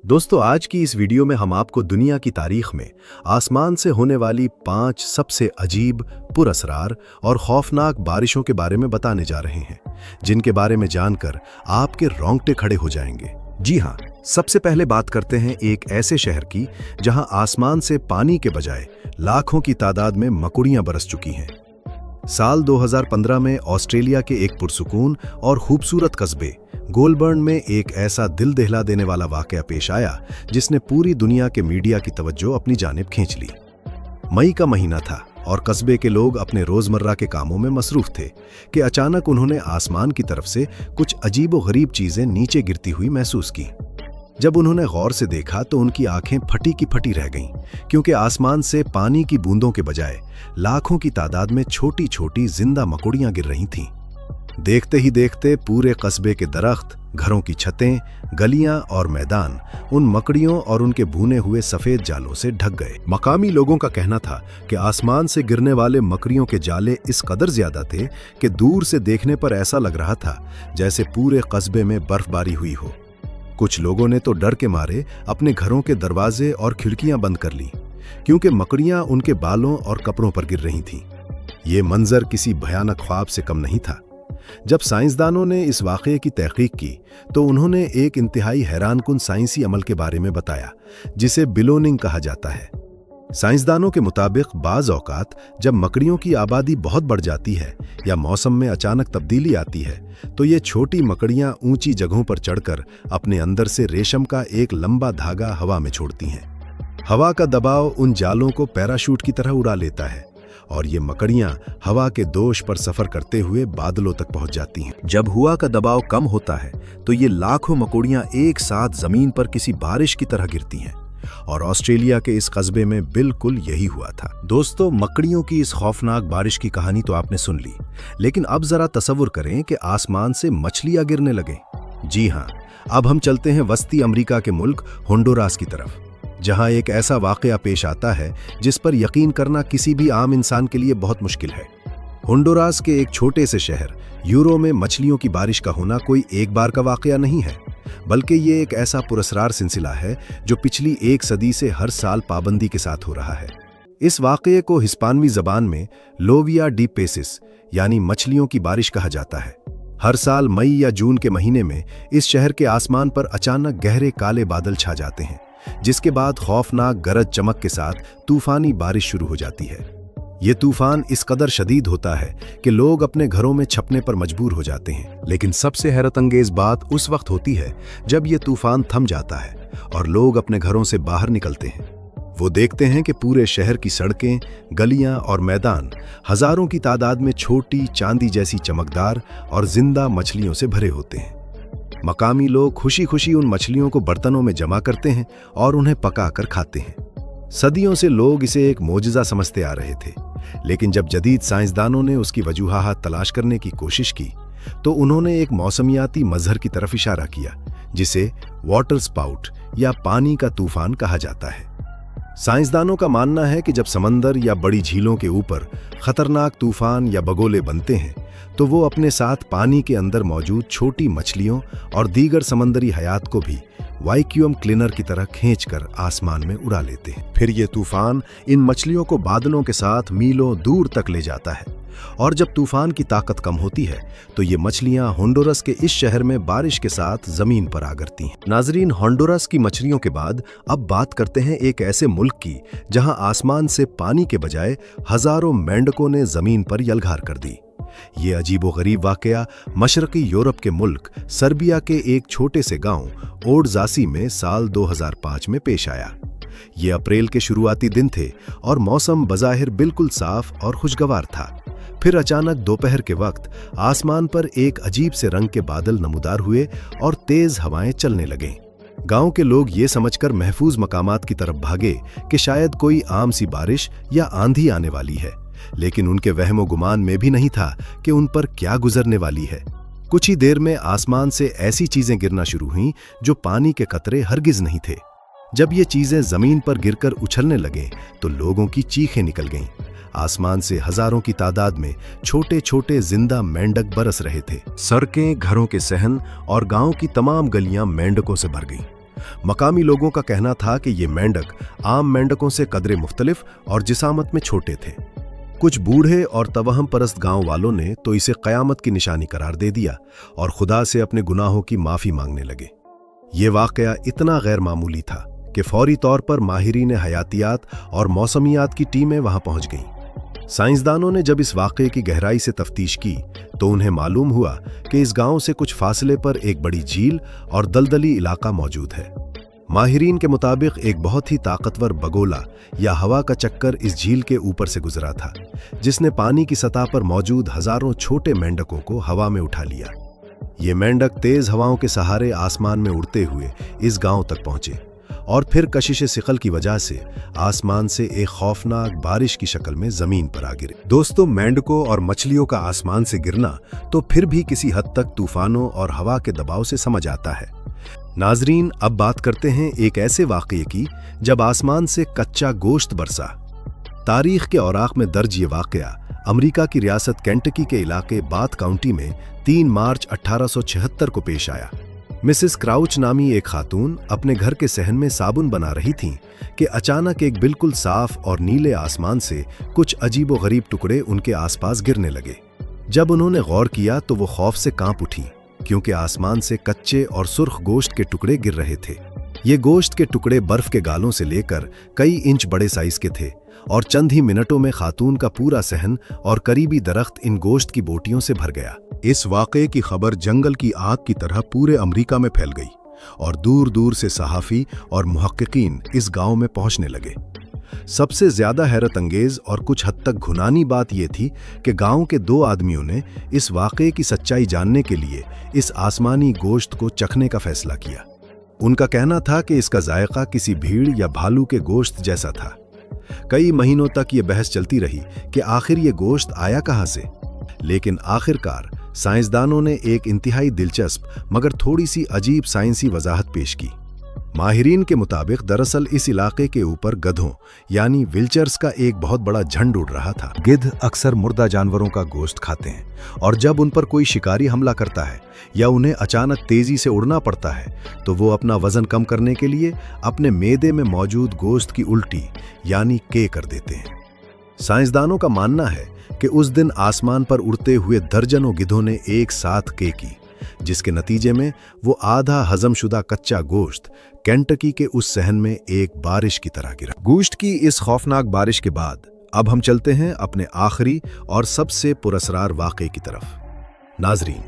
दोस्तों, आज की इस वीडियो में हम आपको दुनिया की तारीख में आसमान से होने वाली 5 सबसे अजीब, पुरअसरार और खौफनाक बारिशों के बारे में बताने जा रहे हैं, जिनके बारे में जानकर आपके रोंगटे खड़े हो जाएंगे। जी हाँ, सबसे पहले बात करते हैं एक ऐसे शहर की जहां आसमान से पानी के बजाय लाखों की तादाद में मकुड़ियां बरस चुकी हैं। साल 2015 में ऑस्ट्रेलिया के एक पुरसुकून और खूबसूरत कस्बे गोलबर्न में एक ऐसा दिल दहला देने वाला वाकया पेश आया जिसने पूरी दुनिया के मीडिया की तवज्जो अपनी जानिब खींच ली। मई का महीना था और कस्बे के लोग अपने रोजमर्रा के कामों में मसरूफ थे कि अचानक उन्होंने आसमान की तरफ से कुछ अजीबो-गरीब चीजें नीचे गिरती हुई महसूस की। जब उन्होंने गौर से देखा तो उनकी आंखें फटी की फटी रह गईं, क्योंकि आसमान से पानी की बूंदों के बजाय लाखों की तादाद में छोटी छोटी जिंदा मकुड़ियां गिर रही थीं। देखते ही देखते पूरे कस्बे के दरख्त, घरों की छतें, गलियां और मैदान उन मकड़ियों और उनके भुने हुए सफेद जालों से ढक गए। मकामी लोगों का कहना था कि आसमान से गिरने वाले मकड़ियों के जाले इस कदर ज्यादा थे कि दूर से देखने पर ऐसा लग रहा था जैसे पूरे कस्बे में बर्फबारी हुई हो। कुछ लोगों ने तो डर के मारे अपने घरों के दरवाजे और खिड़कियां बंद कर लीं, क्योंकि मकड़ियां उनके बालों और कपड़ों पर गिर रही थीं। ये मंजर किसी भयानक ख्वाब से कम नहीं था। जब साइंसदानों ने इस वाकये की तहकीक की तो उन्होंने एक इंतहाई हैरानकुन साइंसी अमल के बारे में बताया, जिसे बिलोनिंग कहा जाता है। साइंसदानों के मुताबिक बाज़ औकात जब मकड़ियों की आबादी बहुत बढ़ जाती है या मौसम में अचानक तब्दीली आती है तो ये छोटी मकड़ियां ऊंची जगहों पर चढ़कर अपने अंदर से रेशम का एक लंबा धागा हवा में छोड़ती हैं। हवा का दबाव उन जालों को पैराशूट की तरह उड़ा लेता है और ये मकड़ियां हवा के दोष पर सफर करते हुए बादलों तक पहुंच जाती हैं। जब हवा का दबाव कम होता है तो ये लाखों मकड़ियां एक साथ जमीन पर किसी बारिश की तरह गिरती हैं, और ऑस्ट्रेलिया के इस कस्बे में बिल्कुल यही हुआ था। दोस्तों, मकड़ियों की इस खौफनाक बारिश की कहानी तो आपने सुन ली, लेकिन अब जरा तसव्वुर करें कि आसमान से मछलियां गिरने लगे। जी हाँ, अब हम चलते हैं वस्ती अमेरिका के मुल्क होंडुरास की तरफ, जहां एक ऐसा वाकया पेश आता है जिस पर यकीन करना किसी भी आम इंसान के लिए बहुत मुश्किल है। होंडुरास के एक छोटे से शहर यूरो में मछलियों की बारिश का होना कोई एक बार का वाकया नहीं है, बल्कि ये एक ऐसा पुरस्कार सिलसिला है जो पिछली 1 सदी से हर साल पाबंदी के साथ हो रहा है। इस वाकये को हिस्पानवी जबान में लोविया डी पेसिस यानी मछलियों की बारिश कहा जाता है। हर साल मई या जून के महीने में इस शहर के आसमान पर अचानक गहरे काले बादल छा जाते हैं, जिसके बाद खौफनाक गरज चमक के साथ तूफानी बारिश शुरू हो जाती है। ये तूफान इस कदर शदीद होता है कि लोग अपने घरों में छपने पर मजबूर हो जाते हैं। लेकिन सबसे हैरत अंगेज बात उस वक्त होती है जब ये तूफान थम जाता है और लोग अपने घरों से बाहर निकलते हैं। वो देखते हैं कि पूरे शहर की सड़कें, गलियां और मैदान हजारों की तादाद में छोटी चांदी जैसी चमकदार और जिंदा मछलियों से भरे होते हैं। मकामी लोग खुशी खुशी उन मछलियों को बर्तनों में जमा करते हैं और उन्हें पकाकर खाते हैं। सदियों से लोग इसे एक मोजज़ा समझते आ रहे थे, लेकिन जब जदीद साइंसदानों ने उसकी वजूहात तलाश करने की कोशिश की तो उन्होंने एक मौसमियाती मजहर की तरफ इशारा किया, जिसे वाटर स्पाउट या पानी का तूफान कहा जाता है। साइंसदानों का मानना है कि जब समंदर या बड़ी झीलों के ऊपर खतरनाक तूफान या बगोले बनते हैं तो वो अपने साथ पानी के अंदर मौजूद छोटी मछलियों और दीगर समंदरी हयात को भी वैक्यूम क्लीनर की तरह खींचकर आसमान में उड़ा लेते हैं। फिर ये तूफान इन मछलियों को बादलों के साथ मीलों दूर तक ले जाता है, और जब तूफान की ताकत कम होती है तो ये मछलियां होंडुरास के इस शहर में बारिश के साथ जमीन पर आ गिरती हैं। नाजरीन, होंडुरास की मछलियों के बाद अब बात करते हैं एक ऐसे मुल्क की जहां आसमान से पानी के बजाय हजारों मेंढकों ने जमीन पर यलघार कर दी। ये अजीबो-गरीब वाकया मशरकी यूरोप के मुल्क सर्बिया के एक छोटे से गांव ओडजासी में साल 2005 में पेश आया। ये अप्रैल के शुरुआती दिन थे और मौसम बज़ाहिर बिल्कुल साफ और खुशगवार था। फिर अचानक दोपहर के वक्त आसमान पर एक अजीब से रंग के बादल नमूदार हुए और तेज हवाएं चलने लगीं। गांव के लोग ये समझकर महफूज मकामात की तरफ भागे कि शायद कोई आम सी बारिश या आंधी आने वाली है, लेकिन उनके वहमो गुमान में भी नहीं था कि उन पर क्या गुजरने वाली है। कुछ ही देर में आसमान से ऐसी चीजें गिरना शुरू हुईं जो पानी के कतरे हरगिज नहीं थे। जब ये चीजें जमीन पर गिरकर उछलने लगे तो लोगों की चीखें निकल गईं। आसमान से हजारों की तादाद में छोटे छोटे जिंदा मेंढक बरस रहे थे। सड़कें, घरों के सहन और गांव की तमाम गलियां मेंढकों से भर गईं। मकामी लोगों का कहना था कि ये मेंढक आम मेंढकों से कदरे मुख्तलिफ और जिसामत में छोटे थे। कुछ बूढ़े और तवहम परस्त गांव वालों ने तो इसे क़यामत की निशानी करार दे दिया और खुदा से अपने गुनाहों की माफ़ी मांगने लगे। ये वाक़या इतना गैर मामूली था कि फौरी तौर पर माहिरीन हयातियात और मौसमियात की टीमें वहां पहुंच गईं। साइंसदानों ने जब इस वाक़े की गहराई से तफ्तीश की तो उन्हें मालूम हुआ कि इस गांव से कुछ फासले पर एक बड़ी झील और दलदली इलाका मौजूद है। माहिरीन के मुताबिक एक बहुत ही ताकतवर बगोला या हवा का चक्कर इस झील के ऊपर से गुजरा था, जिसने पानी की सतह पर मौजूद हजारों छोटे मेंढकों को हवा में उठा लिया। ये मेंढक तेज हवाओं के सहारे आसमान में उड़ते हुए इस गांव तक पहुंचे और फिर कशिश सिकल की वजह से आसमान से एक खौफनाक बारिश की शक्ल में जमीन पर आ गिरे। दोस्तों, मेंढकों और मछलियों का आसमान से गिरना तो फिर भी किसी हद तक तूफानों और हवा के दबाव से समझ आता है। नाजरीन, अब बात करते हैं एक ऐसे वाक़ये की जब आसमान से कच्चा गोश्त बरसा। तारीख के औराक में दर्ज ये वाक़या अमेरिका की रियासत केंटकी के इलाके बाथ काउंटी में 3 मार्च 1876 को पेश आया। मिसेस क्राउच नामी एक खातून अपने घर के सहन में साबुन बना रही थीं कि अचानक एक बिल्कुल साफ और नीले आसमान से कुछ अजीबोगरीब टुकड़े उनके आसपास गिरने लगे। जब उन्होंने गौर किया तो वो खौफ से कांप उठी, क्योंकि आसमान से कच्चे और सुर्ख गोश्त के टुकड़े गिर रहे थे। ये गोश्त के टुकड़े बर्फ के गालों से लेकर कई इंच बड़े साइज के थे और चंद ही मिनटों में खातून का पूरा सहन और करीबी दरख्त इन गोश्त की बोटियों से भर गया। इस वाक़ये की खबर जंगल की आग की तरह पूरे अमेरिका में फैल गई और दूर दूर से सहाफ़ी और मुहक्किकीन इस गांव में पहुंचने लगे। सबसे ज्यादा हैरत अंगेज और कुछ हद तक घुनानी बात यह थी कि गांव के 2 आदमियों ने इस वाक़ये की सच्चाई जानने के लिए इस आसमानी गोश्त को चखने का फैसला किया। उनका कहना था कि इसका जायका किसी भीड़ या भालू के गोश्त जैसा था। कई महीनों तक ये बहस चलती रही कि आखिर ये गोश्त आया कहां से, लेकिन आखिरकार साइंसदानों ने एक इंतहाई दिलचस्प मगर थोड़ी सी अजीब साइंसी वजाहत पेश की। माहिरीन के मुताबिक दरअसल इस इलाके के ऊपर गधों यानी विल्चर्स का एक बहुत बड़ा झंड उड़ रहा था। गिद्ध अक्सर मुर्दा जानवरों का गोश्त खाते हैं और जब उन पर कोई शिकारी हमला करता है या उन्हें अचानक तेजी से उड़ना पड़ता है तो वो अपना वजन कम करने के लिए अपने मेदे में मौजूद गोश्त की उल्टी यानी के कर देते हैं। साइंसदानों का मानना है कि उस दिन आसमान पर उड़ते हुए दर्जनों गिद्धों ने एक साथ के की, जिसके नतीजे में वो आधा हजमशुदा कच्चा गोश्त केंटकी के उस सहन में एक बारिश की तरह गिरा। गोश्त की इस खौफनाक बारिश के बाद अब हम चलते हैं अपने आखिरी और सबसे पुरअसरार वाक़ये की तरफ। नाजरीन,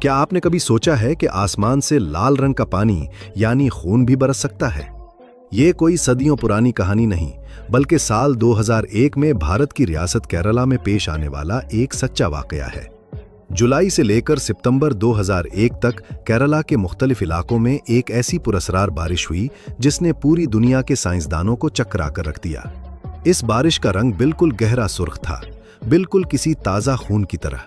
क्या आपने कभी सोचा है कि आसमान से लाल रंग का पानी यानी खून भी बरस सकता है? ये कोई सदियों पुरानी कहानी नहीं, बल्कि साल 2001 में भारत की रियासत केरला में पेश आने वाला एक सच्चा वाक़या है। जुलाई से लेकर सितंबर 2001 तक केरला के मुख्तलिफ इलाकों में एक ऐसी पुरअसरार बारिश हुई जिसने पूरी दुनिया के साइंसदानों को चकरा कर रख दिया। इस बारिश का रंग बिल्कुल गहरा सुर्ख था, बिल्कुल किसी ताज़ा खून की तरह।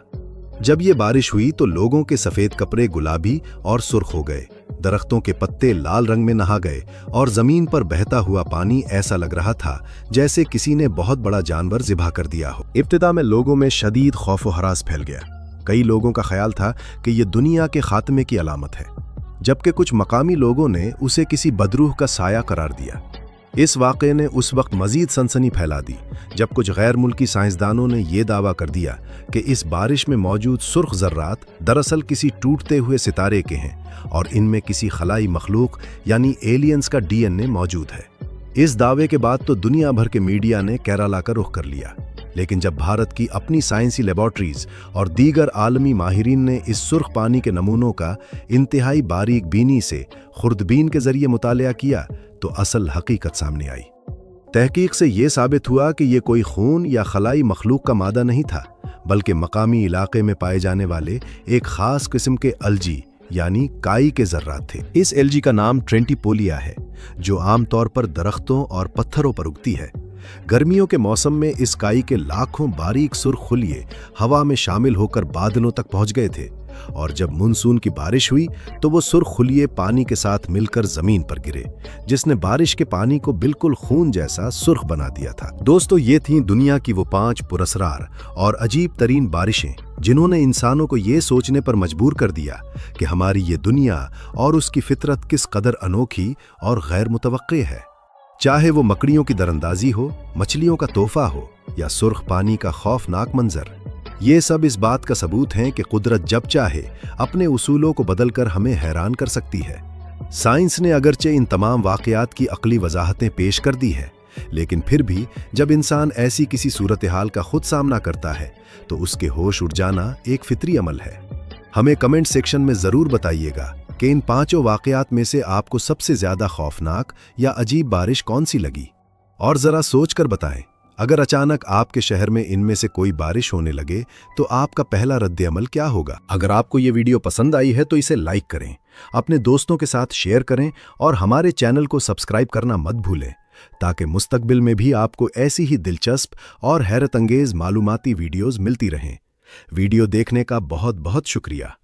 जब ये बारिश हुई तो लोगों के सफ़ेद कपड़े गुलाबी और सुर्ख हो गए, दरख्तों के पत्ते लाल रंग में नहा गए और ज़मीन पर बहता हुआ पानी ऐसा लग रहा था जैसे किसी ने बहुत बड़ा जानवर ज़िबा कर दिया हो। इब्तिदा में लोगों में शदीद खौफ व हरास फैल गया। कई लोगों का ख्याल था कि ये दुनिया के खात्मे की अलामत है, जबकि कुछ मकामी लोगों ने उसे किसी बदरूह का साया करार दिया। इस वाक़ये ने उस वक्त मज़ीद सनसनी फैला दी जब कुछ गैर मुल्की साइंसदानों ने यह दावा कर दिया कि इस बारिश में मौजूद सुर्ख ज़र्रात दरअसल किसी टूटते हुए सितारे के हैं और इनमें किसी खलाई मखलूक यानी एलियंस का DNA मौजूद है। इस दावे के बाद तो दुनिया भर के मीडिया ने केरला का रुख कर लिया, लेकिन जब भारत की अपनी साइंसी लेबॉर्ट्रीज और दीगर आलमी माहिरीन ने इस सुर्ख पानी के नमूनों का इंतहाई बारीक बीनी से खुर्दबीन के जरिए मुतालिया किया तो असल हकीकत सामने आई। तहकीक से ये साबित हुआ कि ये कोई खून या खलाई मखलूक का मादा नहीं था, बल्कि मकामी इलाके में पाए जाने वाले एक खास किस्म के अलजी यानी काई के जर्रात थे। इस एल्जी का नाम ट्रेंटिपोलिया है, जो आमतौर पर दरख्तों और पत्थरों पर उगती है। गर्मियों के मौसम में इस काई के लाखों बारीक सुर्ख खुलिये हवा में शामिल होकर बादलों तक पहुंच गए थे और जब मानसून की बारिश हुई तो वो सुर्खुलिये पानी के साथ मिलकर जमीन पर गिरे, जिसने बारिश के पानी को बिल्कुल खून जैसा सुर्ख बना दिया था। दोस्तों, ये थीं दुनिया की वो 5 पुरस्रार और अजीब तरीन बारिशें जिन्होंने इंसानों को ये सोचने पर मजबूर कर दिया कि हमारी ये दुनिया और उसकी फितरत किस कदर अनोखी और गैर मुतवक्के है। चाहे वो मकड़ियों की दरअंदाजी हो, मछलियों का तोहफा हो या सुर्ख पानी का खौफनाक मंजर, ये सब इस बात का सबूत हैं कि कुदरत जब चाहे अपने उसूलों को बदलकर हमें हैरान कर सकती है। साइंस ने अगरचे इन तमाम वाकयात की अक्ली वजाहतें पेश कर दी है, लेकिन फिर भी जब इंसान ऐसी किसी सूरत हाल का खुद सामना करता है तो उसके होश उड़ जाना एक फितरी अमल है। हमें कमेंट सेक्शन में ज़रूर बताइएगा कि इन 5 वाकयात में से आपको सबसे ज़्यादा खौफनाक या अजीब बारिश कौन सी लगी, और ज़रा सोच कर बताएं। अगर अचानक आपके शहर में इनमें से कोई बारिश होने लगे तो आपका पहला रद्द अमल क्या होगा? अगर आपको ये वीडियो पसंद आई है तो इसे लाइक करें, अपने दोस्तों के साथ शेयर करें और हमारे चैनल को सब्सक्राइब करना मत भूलें, ताकि मुस्तकबिल में भी आपको ऐसी ही दिलचस्प और हैरत अंगेज मालूमाती वीडियोज़ मिलती रहें। वीडियो देखने का बहुत बहुत शुक्रिया।